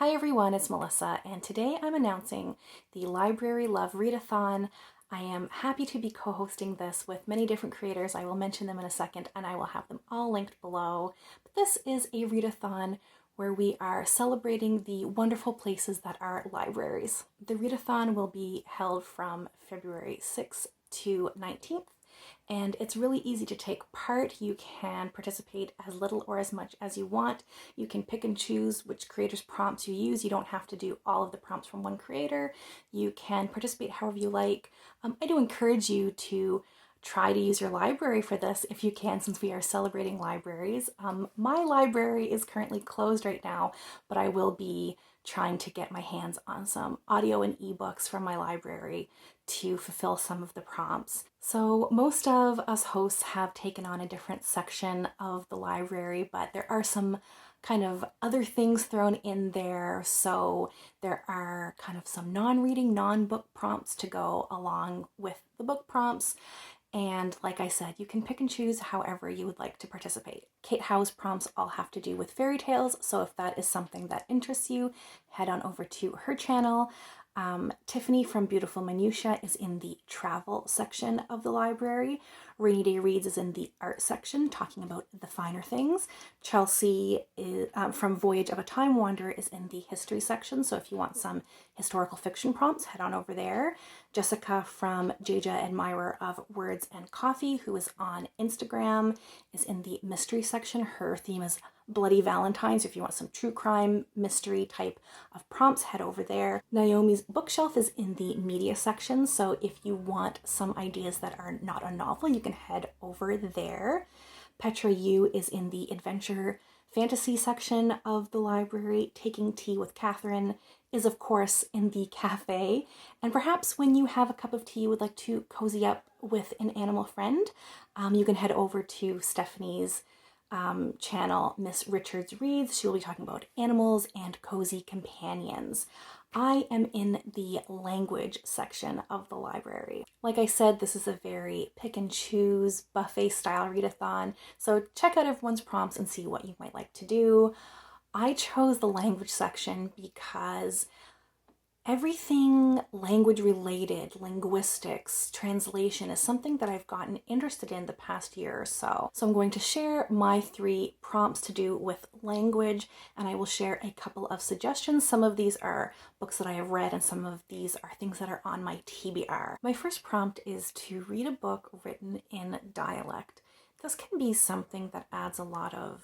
Hi everyone, it's Melissa, and today I'm announcing the Library Love Readathon. I am happy to be co-hosting this with many different creators. I will mention them in a second, and I will have them all linked below. But this is a readathon where we are celebrating the wonderful places that are libraries. The readathon will be held from February 6th to 19th. And it's really easy to take part. You can participate as little or as much as you want. You can pick and choose which creators' prompts you use. You don't have to do all of the prompts from one creator. You can participate however you like. I do encourage you to try to use your library for this if you can, since we are celebrating libraries. My library is currently closed right now, but I will be trying to get my hands on some audio and ebooks from my library to fulfill some of the prompts. So most of us hosts have taken on a different section of the library, but there are some kind of other things thrown in there. So there are kind of some non-reading, non-book prompts to go along with the book prompts. And like I said, you can pick and choose however you would like to participate. Kate Howe's prompts all have to do with fairy tales, so if that is something that interests you, head on over to her channel. Tiffany from Beautiful Minutia is in the travel section of the library. Rainy Day Reads is in the art section, talking about the finer things. Chelsea is, from Voyage of a Time Wanderer is in the history section, so if you want some historical fiction prompts, head on over there. Jessica from Jaja Admirer of Words and Coffee, who is on Instagram, is in the mystery section. Her theme is Bloody Valentines. If you want some true crime mystery type of prompts, head over there. Naomi's bookshelf is in the media section, so if you want some ideas that are not a novel, you can head over there. Petra Yu is in the adventure fantasy section of the library. Taking Tea with Catherine is of course in the cafe, and perhaps when you have a cup of tea you would like to cozy up with an animal friend, you can head over to Stephanie's channel, Miss Richards Reads. She will be talking about animals and cozy companions. I am in the language section of the library. Like I said, this is a very pick and choose buffet style readathon, so check out everyone's prompts and see what you might like to do. I chose the language section because everything language related, linguistics, translation is something that I've gotten interested in the past year or so. So I'm going to share my 3 prompts to do with language, and I will share a couple of suggestions. Some of these are books that I have read, and some of these are things that are on my TBR. My first prompt is to read a book written in dialect. This can be something that adds a lot of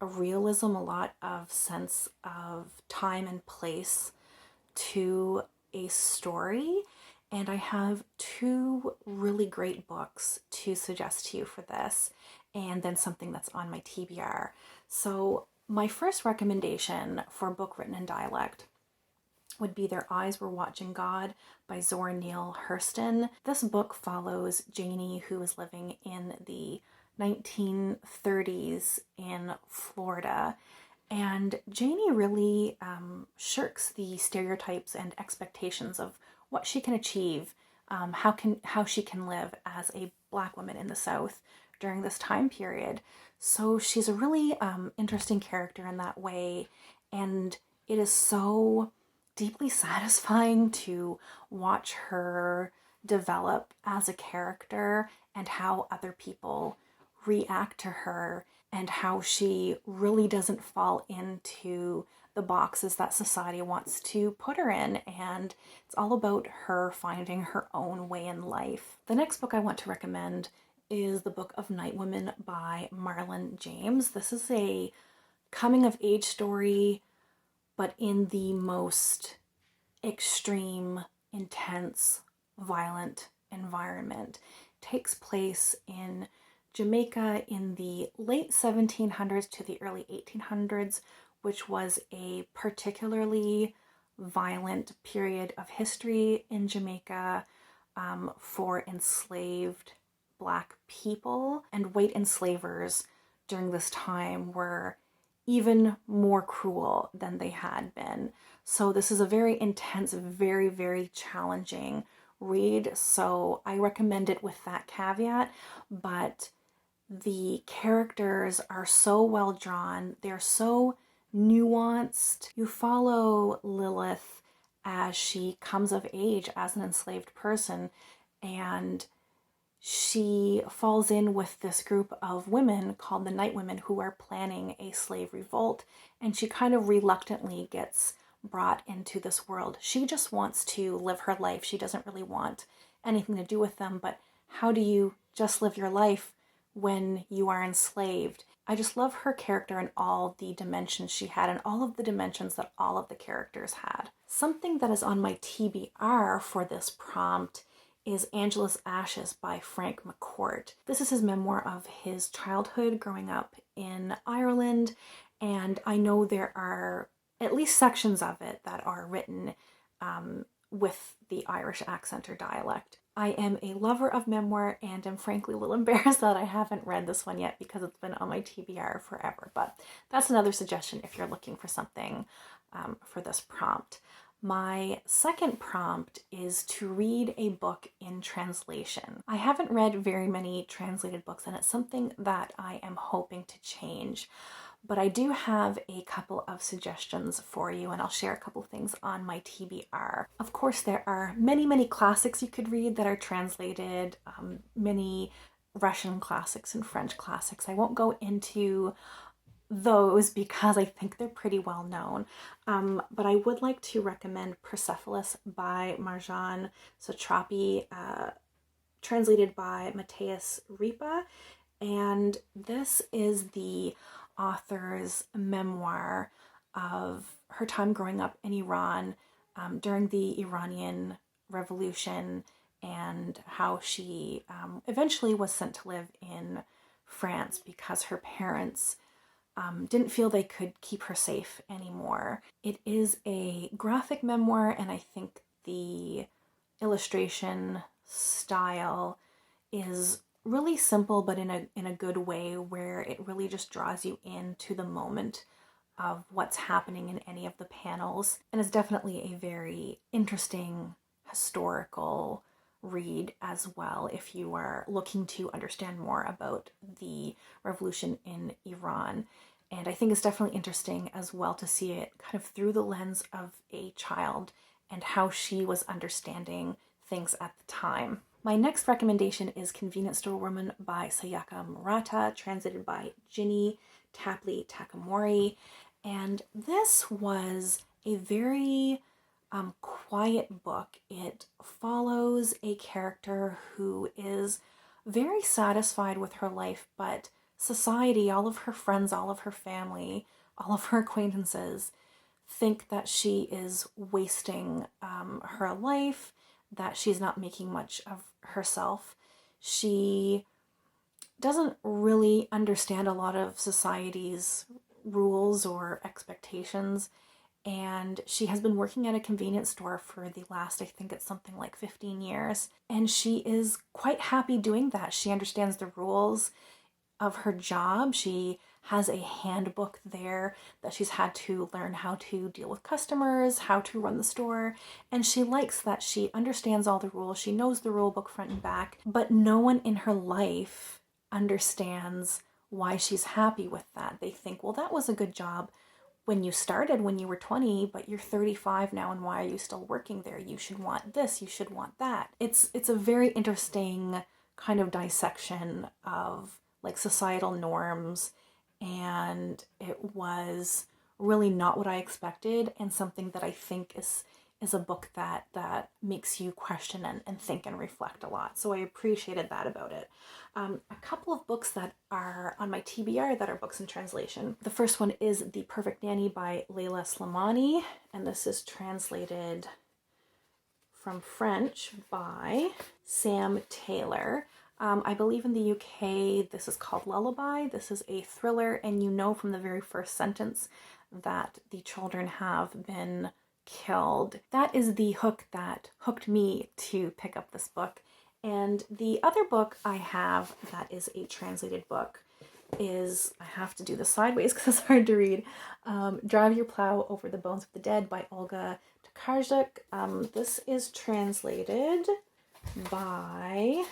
realism, a lot of sense of time and place to a story, and I have 2 really great books to suggest to you for this, and then something that's on my TBR. So my first recommendation for a book written in dialect would be Their Eyes Were Watching God by Zora Neale Hurston. This book follows Janie, who is living in the 1930s in Florida. And Janie really shirks the stereotypes and expectations of what she can achieve, how she can live as a Black woman in the South during this time period. So she's a really interesting character in that way, and it is so deeply satisfying to watch her develop as a character and how other people react to her, and how she really doesn't fall into the boxes that society wants to put her in, and it's all about her finding her own way in life. The next book I want to recommend is The Book of Night Women by Marlon James. This is a coming-of-age story, but in the most extreme, intense, violent environment. It takes place in Jamaica in the late 1700s to the early 1800s, which was a particularly violent period of history in Jamaica for enslaved Black people. And white enslavers during this time were even more cruel than they had been. So this is a very intense, very, very challenging read. So I recommend it with that caveat, but the characters are so well drawn. They're so nuanced. You follow Lilith as she comes of age as an enslaved person, and she falls in with this group of women called the Night Women who are planning a slave revolt, and she kind of reluctantly gets brought into this world. She just wants to live her life. She doesn't really want anything to do with them, but how do you just live your life when you are enslaved? I just love her character and all the dimensions she had and all of the dimensions that all of the characters had. Something that is on my TBR for this prompt is Angela's Ashes by Frank McCourt. This is his memoir of his childhood growing up in Ireland, and I know there are at least sections of it that are written with the Irish accent or dialect. I am a lover of memoir and am frankly a little embarrassed that I haven't read this one yet because it's been on my TBR forever, but that's another suggestion if you're looking for something for this prompt. My second prompt is to read a book in translation. I haven't read very many translated books, and it's something that I am hoping to change. But I do have a couple of suggestions for you, and I'll share a couple things on my TBR. Of course, there are many, many classics you could read that are translated, many Russian classics and French classics. I won't go into those because I think they're pretty well known. But I would like to recommend Persepolis by Marjane Satrapi, translated by Matthias Ripa. And this is the author's memoir of her time growing up in Iran during the Iranian Revolution, and how she eventually was sent to live in France because her parents didn't feel they could keep her safe anymore. It is a graphic memoir, and I think the illustration style is really simple, but in a good way, where it really just draws you into the moment of what's happening in any of the panels. And it's definitely a very interesting historical read as well if you are looking to understand more about the revolution in Iran. And I think it's definitely interesting as well to see it kind of through the lens of a child and how she was understanding things at the time. My next recommendation is Convenience Store Woman by Suyaka Murata, translated by Ginny Tapley Takamori. And this was a very quiet book. It follows a character who is very satisfied with her life, but society, all of her friends, all of her family, all of her acquaintances think that she is wasting her life, that she's not making much of herself. She doesn't really understand a lot of society's rules or expectations, and she has been working at a convenience store for the last, I think it's something like 15 years, and she is quite happy doing that. She understands the rules of her job. She has a handbook there that she's had to learn how to deal with customers, how to run the store, and she likes that she understands all the rules. She knows the rule book front and back, but no one in her life understands why she's happy with that. They think, well, that was a good job when you started, when you were 20, but you're 35 now, and why are you still working there? You should want this, you should want that. It's a very interesting kind of dissection of like societal norms, and it was really not what I expected, and something that I think is a book that makes you question and think and reflect a lot. So I appreciated that about it. A couple of books that are on my TBR that are books in translation. The first one is The Perfect Nanny by Leila Slimani, and this is translated from French by Sam Taylor. I believe in the UK this is called Lullaby. This is a thriller, and you know from the very first sentence that the children have been killed. That is the hook that hooked me to pick up this book. And the other book I have that is a translated book is, I have to do this sideways because it's hard to read, Drive Your Plow Over the Bones of the Dead by Olga Tokarczuk. This is translated by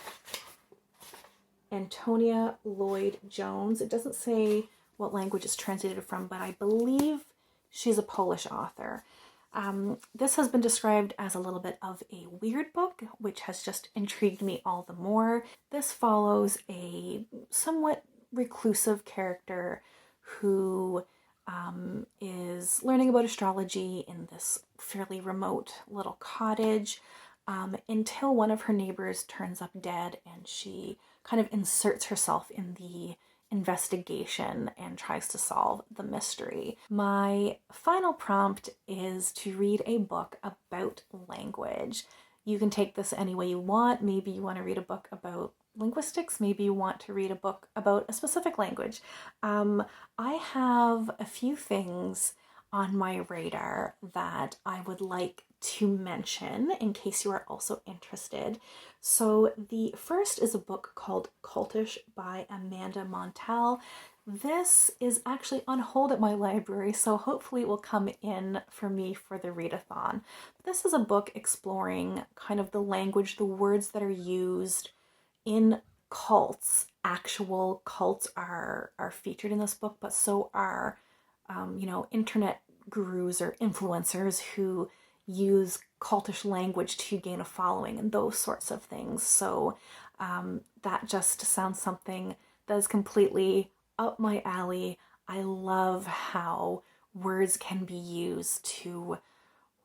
Antonia Lloyd-Jones. It doesn't say what language it's translated from, but I believe She's a Polish author. This has been described as a little bit of a weird book, which has just intrigued me all the more. This follows a somewhat reclusive character who is learning about astrology in this fairly remote little cottage until one of her neighbors turns up dead, and she kind of inserts herself in the investigation and tries to solve the mystery. My final prompt is to read a book about language. You can take this any way you want. Maybe you want to read a book about linguistics. Maybe you want to read a book about a specific language. I have a few things on my radar that I would like to mention in case you are also interested. So the first is a book called Cultish by Amanda Montell. This is actually on hold at my library, so hopefully it will come in for me for the readathon. This is a book exploring kind of the language, the words that are used in cults. Actual cults are featured in this book, but so are internet gurus or influencers who use cultish language to gain a following and those sorts of things. So that just sounds something that is completely up my alley. I love how words can be used to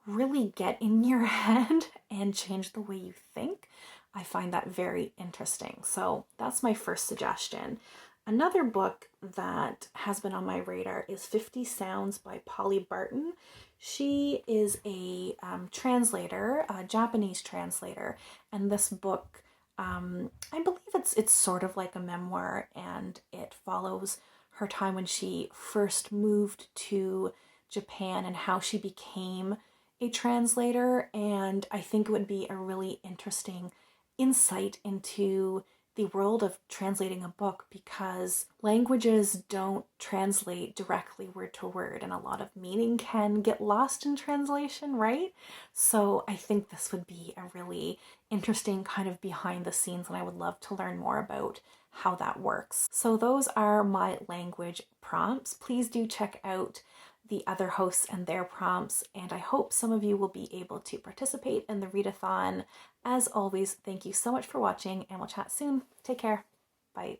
really get in your head and change the way you think. I find that very interesting. So that's my first suggestion. Another book that has been on my radar is 50 Sounds by Polly Barton. She is a translator, a Japanese translator, and this book, I believe it's sort of like a memoir, and it follows her time when she first moved to Japan and how she became a translator. And I think it would be a really interesting insight into the world of translating a book, because languages don't translate directly word to word and a lot of meaning can get lost in translation, right? So I think this would be a really interesting kind of behind the scenes, and I would love to learn more about how that works. So those are my language prompts. Please do check out the other hosts and their prompts, and I hope some of you will be able to participate in the readathon. As always, thank you so much for watching, and we'll chat soon. Take care. Bye.